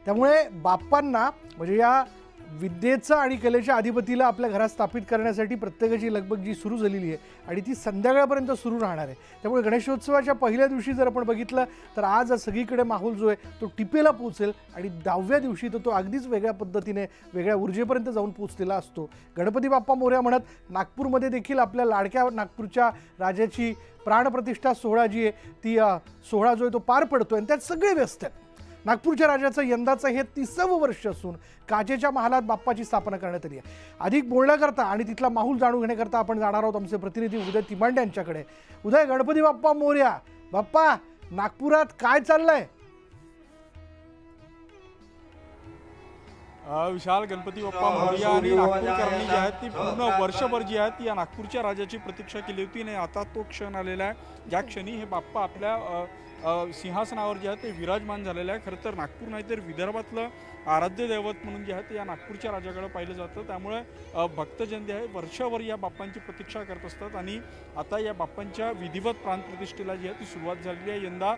त्यामुळे बाप्पांना म्हणजे या विद्येचं आणि कलेच्या अधिपतीला आपल्या घरात स्थापित करण्यासाठी प्रत्येकाची लगबग जी सुरू झालेली आहे आणि ती संध्याकाळपर्यंत सुरू राहणार आहे। त्यामुळे गणेशोत्सवाच्या पहिल्या दिवशी जर आपण बघितलं तर आज सगळीकडे माहोल जो आहे तो टिपेला पोहोचेल आणि 10व्या दिवशी तो अगदीच वेगळ्या पद्धतीने वेगळ्या ऊर्जेपर्यंत जाऊन पोहोचलेला असतो। गणपती बाप्पा मोरया म्हणत नागपूरमध्ये देखील आपल्या लाडक्या नागपूरच्या राजाची प्राणप्रतिष्ठा सोहळा जी आहे ती सोहळा जो आहे तो पार पडतो आणि त्यात सगळे व्यस्त आहेत। नागपूरच्या राजाचं यंदाचं हे 30वं वर्ष असून काचेच्या महालात बाप्पाची स्थापना करण्यात आली आहे। अधिक बोलण्याकरता आणि तिथला माहोल जाणून घेण्याकरता आपण जाणार आहोत आमचे प्रतिनिधी उदय तिमांडे यांच्याकडे। उदय, गणपती बाप्पा मोरया। बाप्पा, नागपुरात काय चाललंय? विशाल, गणपती बाप्पा मोरया आणि नागपूरकरांनी जी आहेत ती पूर्ण वर्षभर जी आहेत ती या नागपूरच्या राजाची प्रतीक्षा केली होती आणि आता तो क्षण आलेला आहे ज्या क्षणी हे बाप्पा आपल्या सिंहासनावर जे आहे ते विराजमान झालेलं आहे। खरं तर नागपूर नाही तर विदर्भातलं आराध्य दैवत म्हणून जे आहे ते या नागपूरच्या राजाकडे पाहिलं जातं। त्यामुळे भक्तजन जे आहे वर्षभर या बाप्पांची प्रतीक्षा करत असतात आणि आता या बाप्पांच्या विधिवत प्राणप्रतिष्ठेला जी आहे ती सुरुवात झालेली आहे। यंदा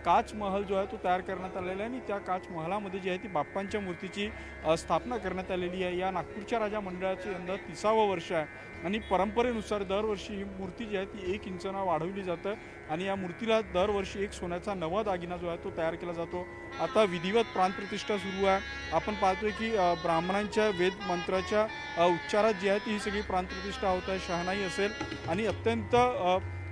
काच महल जो आहे तो तयार करण्यात आलेला आहे आणि त्या काच महलामध्ये जी आहे ती बाप्पांच्या मूर्तीची स्थापना करण्यात आलेली आहे। या नागपूरच्या राजा मंडळाचं यंदा 30वं वर्ष आहे आणि परंपरेनुसार दरवर्षी ही मूर्ती जी आहे ती 1 इंचानं वाढवली जातं आणि या मूर्तीला दरवर्षी एक सोन्याचा नवा दागिना जो आहे तो तयार केला जातो। आता विधिवत प्राणप्रतिष्ठा सुरू आहे। आपण पाहतोय की ब्राह्मणांच्या वेद मंत्राच्या उच्चारात जी आहे ती ही सगळी प्राणप्रतिष्ठा होत आहे। शहाणाई असेल आणि अत्यंत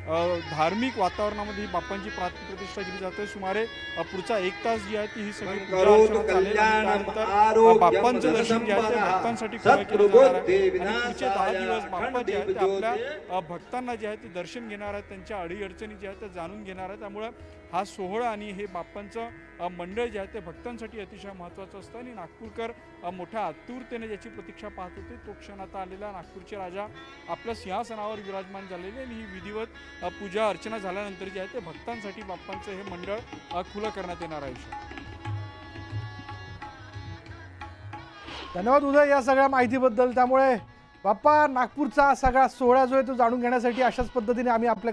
धार्मिक वातावरणामध्ये बाप्पांची प्राणप्रतिष्ठा केली जाते। सुमारे पुढचा 1 तास जी आहे ती ही सगळी पूजा अर्चना चालेल आणि त्यानंतर बाप्पांचं दर्शन जे आहे ते भक्तांसाठी खुलं केलं जाणार आहे आणि पुढचे 10 दिवस बाप्पा जे आहेत ते आपल्या भक्तांना जे आहे ते दर्शन घेणार आहेत, त्यांच्या अडीअडचणी जे आहेत ते जाणून घेणार आहेत। त्यामुळे हा सोहळा आणि हे बाप्पांचं मंडळ जे आहे ते भक्तांसाठी अतिशय महत्त्वाचं असतं आणि नागपूरकर मोठ्या आतुरतेने ज्याची प्रतीक्षा पाहत होते तो क्षण आता आलेला। नागपूरचे राजा आपल्या सिंहासनावर विराजमान झालेले आणि ही विधिवत पूजा अर्चना झाल्यानंतर जे आहे ते भक्तांसाठी बाप्पांचं हे मंडळ खुलं करण्यात येणार आहे। धन्यवाद उदय या सगळ्या माहितीबद्दल। त्यामुळे बाप्पा नागपूरचा सगळा सोहळा जो आहे तो जाणून घेण्यासाठी अशाच पद्धतीने आम्ही आपल्याकडे